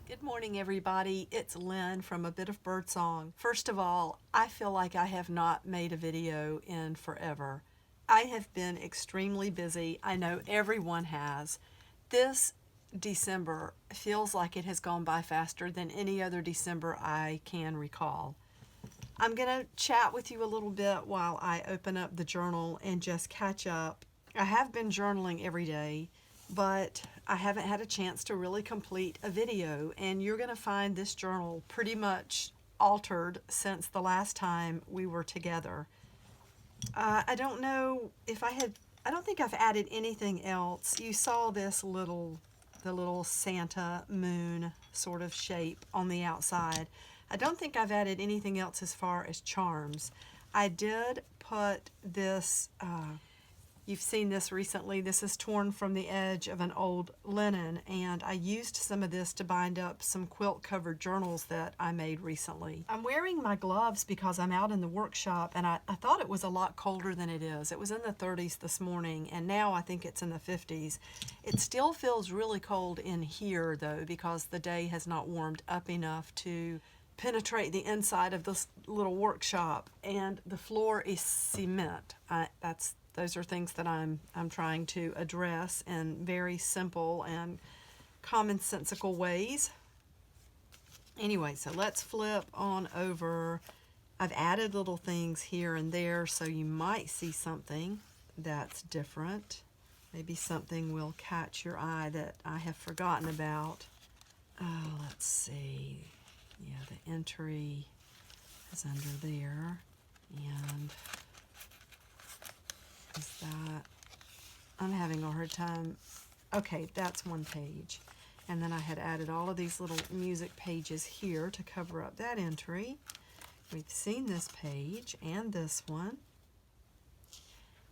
Good morning, everybody. It's Lynn from A Bit of Birdsong. First of all, I feel like I have not made a video in forever. I have been extremely busy. I know everyone has. This December feels like it has gone by faster than any other December I can recall. I'm going to chat with you a little bit while I open up the journal and just catch up. I have been journaling every day, but I haven't had a chance to really complete a video, and you're going to find this journal pretty much altered since the last time we were together. I don't know if I don't think I've added anything else. You saw the little Santa moon sort of shape on the outside. I don't think I've added anything else as far as charms. I did put this, you've seen this recently. This is torn from the edge of an old linen, and I used some of this to bind up some quilt-covered journals that I made recently. I'm wearing my gloves because I'm out in the workshop, and I thought it was a lot colder than it is. It was in the 30s this morning, and now I think it's in the 50s. It still feels really cold in here, though, because the day has not warmed up enough to penetrate the inside of this little workshop, and the floor is cement. Those are things that I'm trying to address in very simple and commonsensical ways. Anyway, so let's flip on over. I've added little things here and there, so you might see something that's different. Maybe something will catch your eye that I have forgotten about. Let's see. Yeah, the entry is under there, and is that, I'm having a hard time. Okay, that's one page. And then I had added all of these little music pages here to cover up that entry. We've seen this page and this one.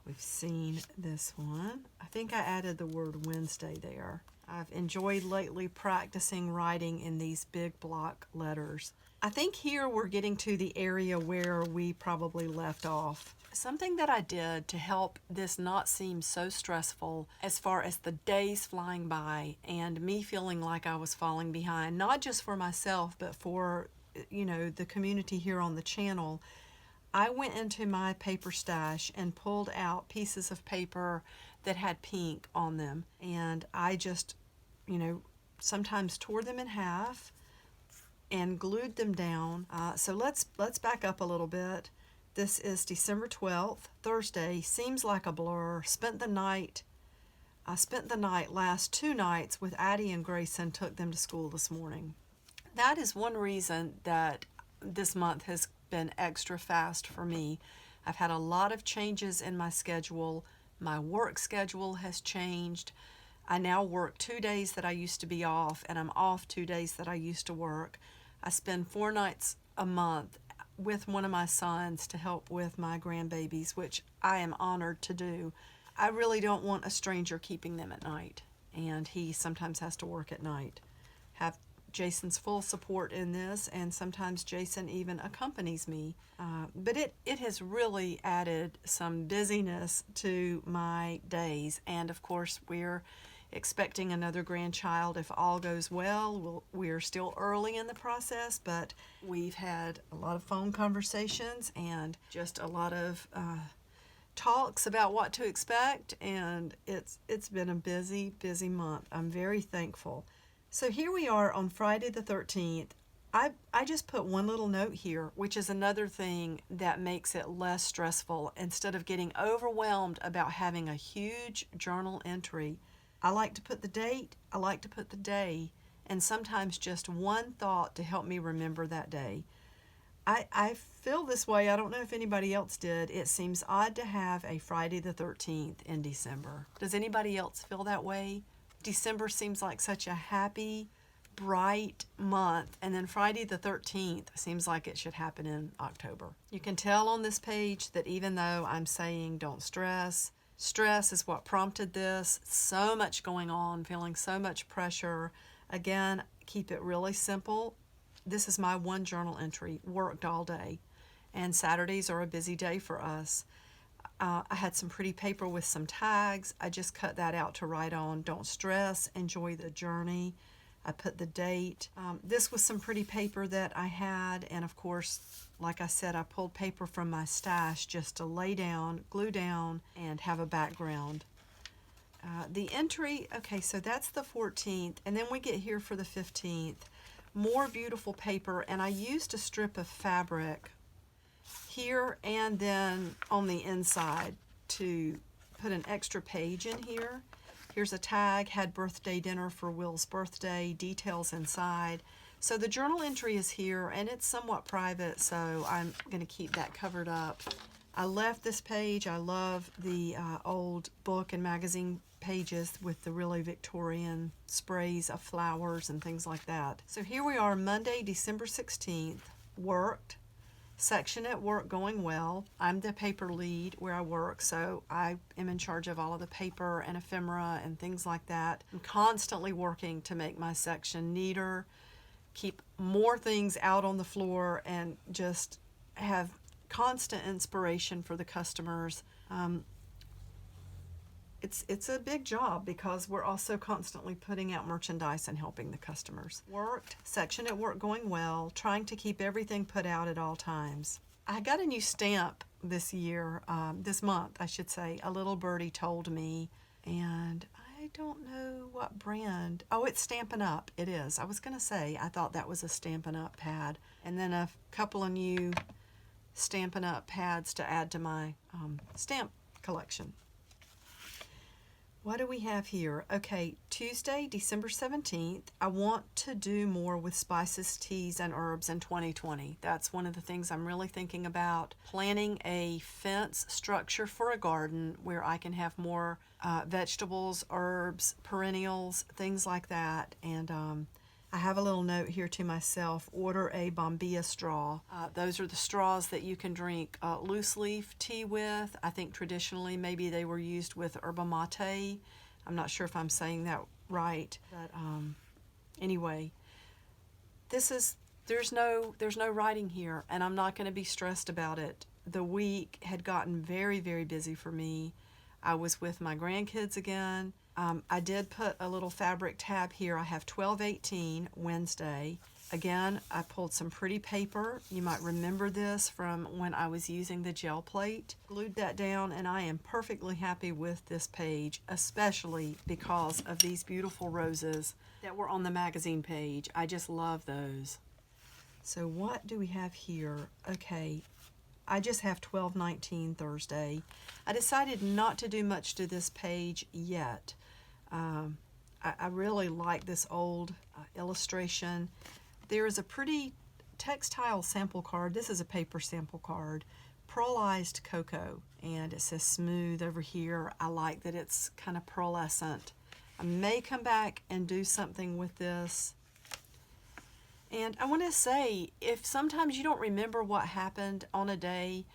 We've seen this one. I think I added the word Wednesday there. I've enjoyed lately practicing writing in these big block letters. I think here we're getting to the area where we probably left off. Something that I did to help this not seem so stressful as far as the days flying by and me feeling like I was falling behind, not just for myself, but for, the community here on the channel, I went into my paper stash and pulled out pieces of paper that had pink on them, and I just, sometimes tore them in half and glued them down. So let's back up a little bit. This is December 12th, Thursday. Seems like a blur. I spent the night last 2 nights with Addie and Grayson, took them to school this morning. That is one reason that this month has been extra fast for me. I've had a lot of changes in my schedule. My work schedule has changed. I now work 2 days that I used to be off, and I'm off 2 days that I used to work. I spend 4 nights a month with one of my sons to help with my grandbabies, which I am honored to do. I really don't want a stranger keeping them at night, and he sometimes has to work at night. Have Jason's full support in this, and sometimes Jason even accompanies me. But it has really added some busyness to my days, and of course we're expecting another grandchild if all goes well. We're still early in the process, but we've had a lot of phone conversations and just a lot of talks about what to expect, and it's been a busy month. I'm very thankful. So here we are on Friday the 13th. I just put one little note here, which is another thing that makes it less stressful. Instead of getting overwhelmed about having a huge journal entry, I like to put the date, I like to put the day, and sometimes just one thought to help me remember that day. I feel this way. I don't know if anybody else did. It seems odd to have a Friday the 13th in December. Does anybody else feel that way? December seems like such a happy, bright month, and then Friday the 13th seems like it should happen in October. You can tell on this page that even though I'm saying don't stress, stress is what prompted this. So much going on, feeling so much pressure. Again, keep it really simple. This is my one journal entry, worked all day, and Saturdays are a busy day for us. I had some pretty paper with some tags. I just cut that out to write on. Don't stress, enjoy the journey. I put the date. This was some pretty paper that I had, and of course, like I said, I pulled paper from my stash just to lay down, glue down, and have a background. The entry, okay, so that's the 14th, and then we get here for the 15th. More beautiful paper, and I used a strip of fabric here and then on the inside to put an extra page in here. Here's a tag, had birthday dinner for Will's birthday, details inside. So the journal entry is here, and it's somewhat private, so I'm going to keep that covered up. I left this page. I love the old book and magazine pages with the really Victorian sprays of flowers and things like that. So here we are, Monday, December 16th, worked. Section at work going well. I'm the paper lead where I work, so I am in charge of all of the paper and ephemera and things like that. I'm constantly working to make my section neater, keep more things out on the floor, and just have constant inspiration for the customers. It's a big job because we're also constantly putting out merchandise and helping the customers. Worked, section at work going well, trying to keep everything put out at all times. I got a new stamp this year, this month, I should say. A little birdie told me, and I don't know what brand. Oh, it's Stampin' Up. It is. I was going to say, I thought that was a Stampin' Up pad. And then a couple of new Stampin' Up pads to add to my stamp collection. What do we have here? Okay, Tuesday, December 17th. I want to do more with spices, teas, and herbs in 2020. That's one of the things I'm really thinking about. Planning a fence structure for a garden where I can have more vegetables, herbs, perennials, things like that. And I have a little note here to myself, order a Bombilla straw. Those are the straws that you can drink loose leaf tea with. I think traditionally maybe they were used with yerba mate. I'm not sure if I'm saying that right, but anyway, there's no writing here, and I'm not going to be stressed about it. The week had gotten very, very busy for me. I was with my grandkids again. I did put a little fabric tab here. I have 12/18 Wednesday. Again, I pulled some pretty paper. You might remember this from when I was using the gel plate. Glued that down, and I am perfectly happy with this page, especially because of these beautiful roses that were on the magazine page. I just love those. So what do we have here? Okay, I just have 12/19 Thursday. I decided not to do much to this page yet. I really like this old illustration. There is a pretty textile sample card. This is a paper sample card. Pearlized cocoa, and it says smooth over here. I like that it's kind of pearlescent. I may come back and do something with this. And I want to say, if sometimes you don't remember what happened on a day,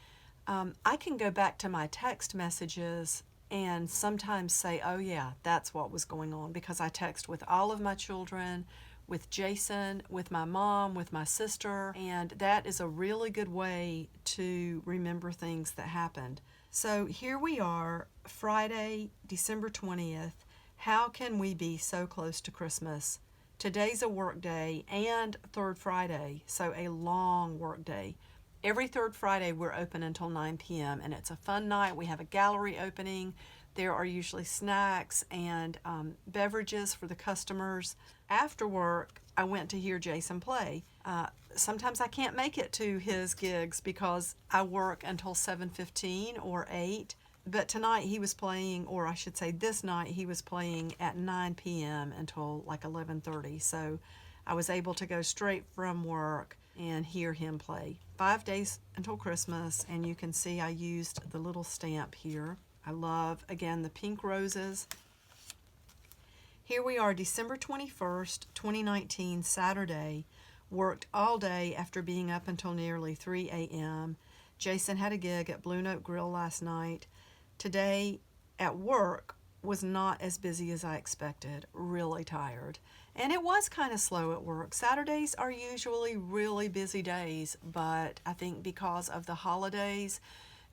I can go back to my text messages and sometimes say, oh yeah, that's what was going on, because I text with all of my children, with Jason, with my mom, with my sister, and that is a really good way to remember things that happened. So here we are, Friday, December 20th. How can we be so close to Christmas? Today's a work day and third Friday, so a long work day. Every third Friday we're open until 9 p.m. and it's a fun night. We have a gallery opening. There are usually snacks and beverages for the customers. After work, I went to hear Jason play. Sometimes I can't make it to his gigs because I work until 7:15 or 8. But tonight he was playing, or I should say this night he was playing at 9 p.m. until like 11:30. So I was able to go straight from work and hear him play. 5 days until Christmas, and you can see I used the little stamp here. I love, again, the pink roses. Here we are, December 21st, 2019, Saturday. Worked all day after being up until nearly 3 a.m. Jason had a gig at Blue Note Grill last night. Today at work was not as busy as I expected. Really tired. And it was kind of slow at work. Saturdays are usually really busy days, but I think because of the holidays,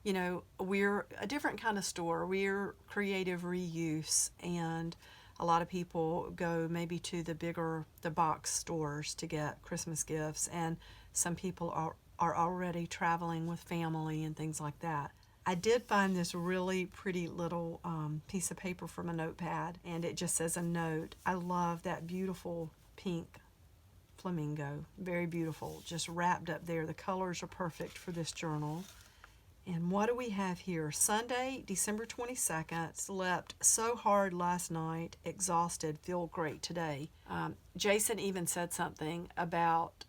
you know, we're a different kind of store. We're creative reuse, and A lot of people go maybe to the box stores to get Christmas gifts, and some people are already traveling with family and things like that. I did find this really pretty little piece of paper from a notepad, and it just says a note. I love that beautiful pink flamingo. Very beautiful, just wrapped up there. The colors are perfect for this journal. And what do we have here? Sunday, December 22nd. Slept so hard last night, exhausted, feel great today. Jason even said something about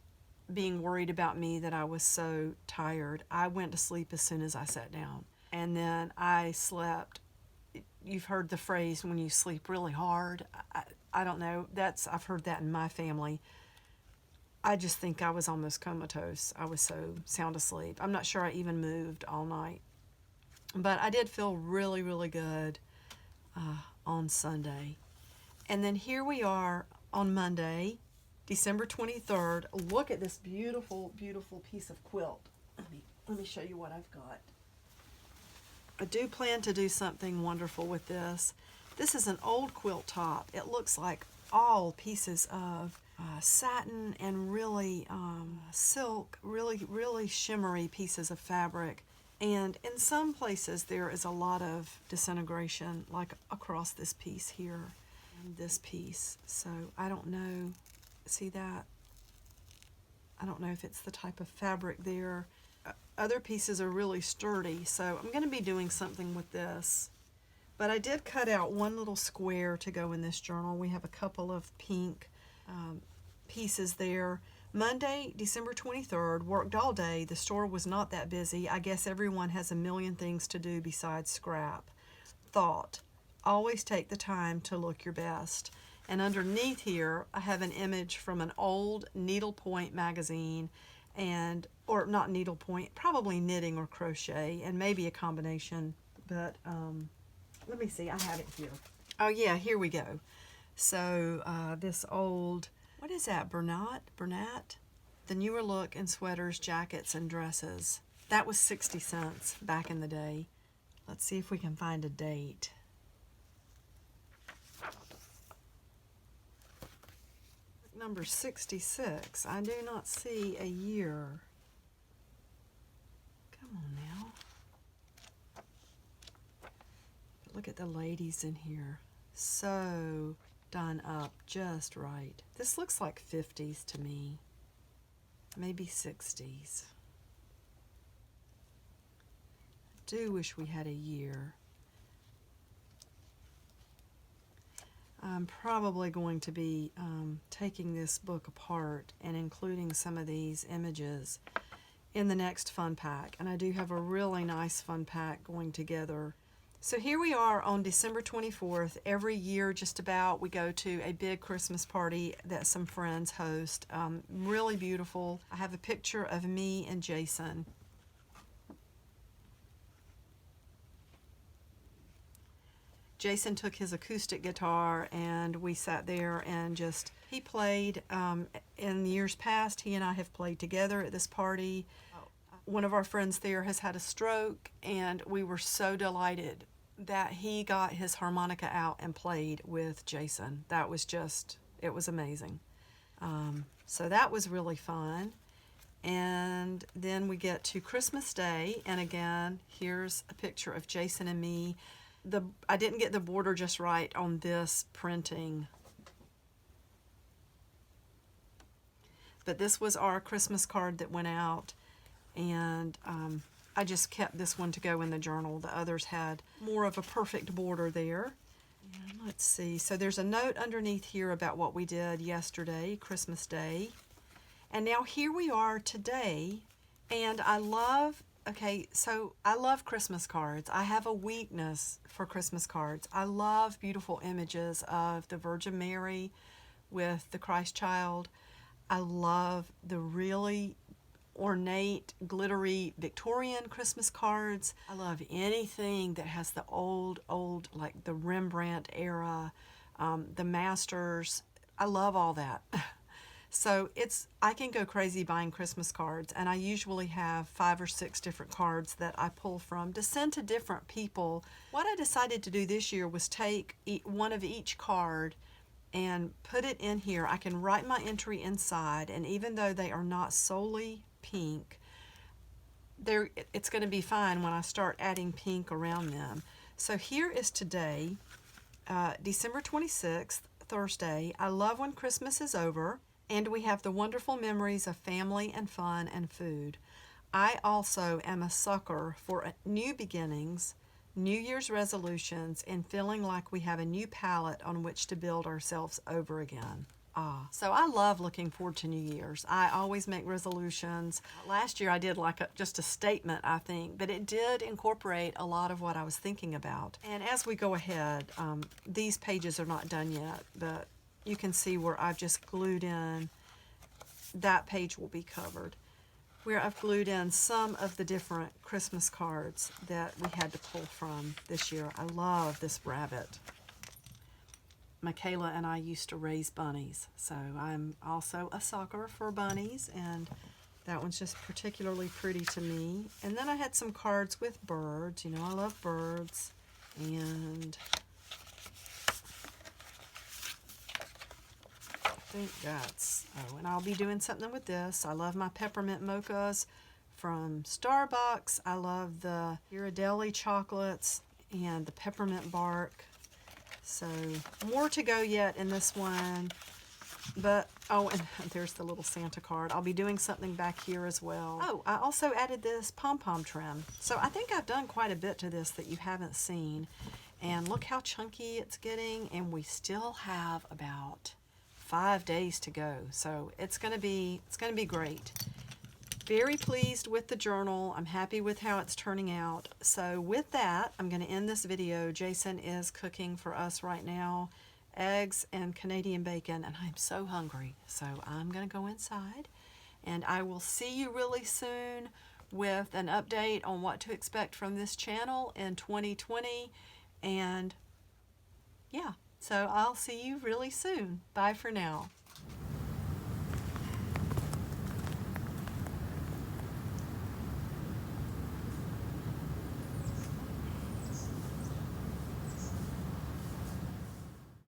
being worried about me, that I was so tired. I went to sleep as soon as I sat down. And then I slept. You've heard the phrase, when you sleep really hard. I don't know. I've heard that in my family. I just think I was almost comatose. I was so sound asleep. I'm not sure I even moved all night. But I did feel really, really good on Sunday. And then here we are on Monday, December 23rd. Look at this beautiful, beautiful piece of quilt. Let me show you what I've got. I do plan to do something wonderful with this. This is an old quilt top. It looks like all pieces of satin and really silk, really, really shimmery pieces of fabric. And in some places there is a lot of disintegration, like across this piece here and this piece. So I don't know, see that? I don't know if it's the type of fabric there. Other pieces are really sturdy, so I'm going to be doing something with this. But I did cut out one little square to go in this journal. We have a couple of pink pieces there. Monday, December 23rd, worked all day. The store was not that busy. I guess everyone has a million things to do besides scrap. Thought, always take the time to look your best. And underneath here, I have an image from an old needlepoint magazine, or not needlepoint, probably knitting or crochet, and maybe a combination. But let me see, I have it here. Oh yeah, here we go. So this old, what is that, Bernat? The newer look in sweaters, jackets, and dresses. That was 60 cents back in the day. Let's see if we can find a date. Number 66. I do not see a year. Come on now. Look at the ladies in here. So done up just right. This looks like 50s to me. Maybe 60s. I do wish we had a year. I'm probably going to be taking this book apart and including some of these images in the next fun pack. And I do have a really nice fun pack going together. So here we are on December 24th. Every year, just about, we go to a big Christmas party that some friends host. Really beautiful. I have a picture of me and Jason. Jason took his acoustic guitar and we sat there and he played. In years past, he and I have played together at this party. One of our friends there has had a stroke, and we were so delighted that he got his harmonica out and played with Jason. That was it was amazing. So that was really fun. And then we get to Christmas Day, and again, here's a picture of Jason and me. I didn't get the border just right on this printing. But this was our Christmas card that went out, and I just kept this one to go in the journal. The others had more of a perfect border there. And let's see. So there's a note underneath here about what we did yesterday, Christmas Day. And now here we are today, and I love Christmas cards. I have a weakness for Christmas cards. I love beautiful images of the Virgin Mary with the Christ child. I love the really ornate, glittery Victorian Christmas cards. I love anything that has the old, like the Rembrandt era, the masters. I love all that. So I can go crazy buying Christmas cards, and I usually have 5 or 6 different cards that I pull from to send to different people. What I decided to do this year was take one of each card and put it in here. I can write my entry inside, and even though they are not solely pink, it's going to be fine when I start adding pink around them. So here is today, December 26th, Thursday. I love when Christmas is over and we have the wonderful memories of family and fun and food. I also am a sucker for new beginnings, New Year's resolutions, and feeling like we have a new palette on which to build ourselves over again. So I love looking forward to New Year's. I always make resolutions. Last year I did just a statement, I think, but it did incorporate a lot of what I was thinking about. And as we go ahead, these pages are not done yet, but you can see where I've just glued in, that page will be covered, where I've glued in some of the different Christmas cards that we had to pull from this year. I love this rabbit. Michaela and I used to raise bunnies, so I'm also a sucker for bunnies, and that one's just particularly pretty to me. And then I had some cards with birds. You know, I love birds. And I think and I'll be doing something with this. I love my peppermint mochas from Starbucks. I love the Ghirardelli chocolates and the peppermint bark. So more to go yet in this one, but and there's the little Santa card. I'll be doing something back here as well. I also added this pom-pom trim. So I think I've done quite a bit to this that you haven't seen, and look how chunky it's getting, and we still have about 5 days to go. So it's gonna be great. Very pleased with the journal. I'm happy with how it's turning out. So with that, I'm going to end this video. Jason is cooking for us right now eggs and Canadian bacon, and I'm so hungry. So I'm going to go inside, and I will see you really soon with an update on what to expect from this channel in 2020. And yeah, so I'll see you really soon. Bye for now.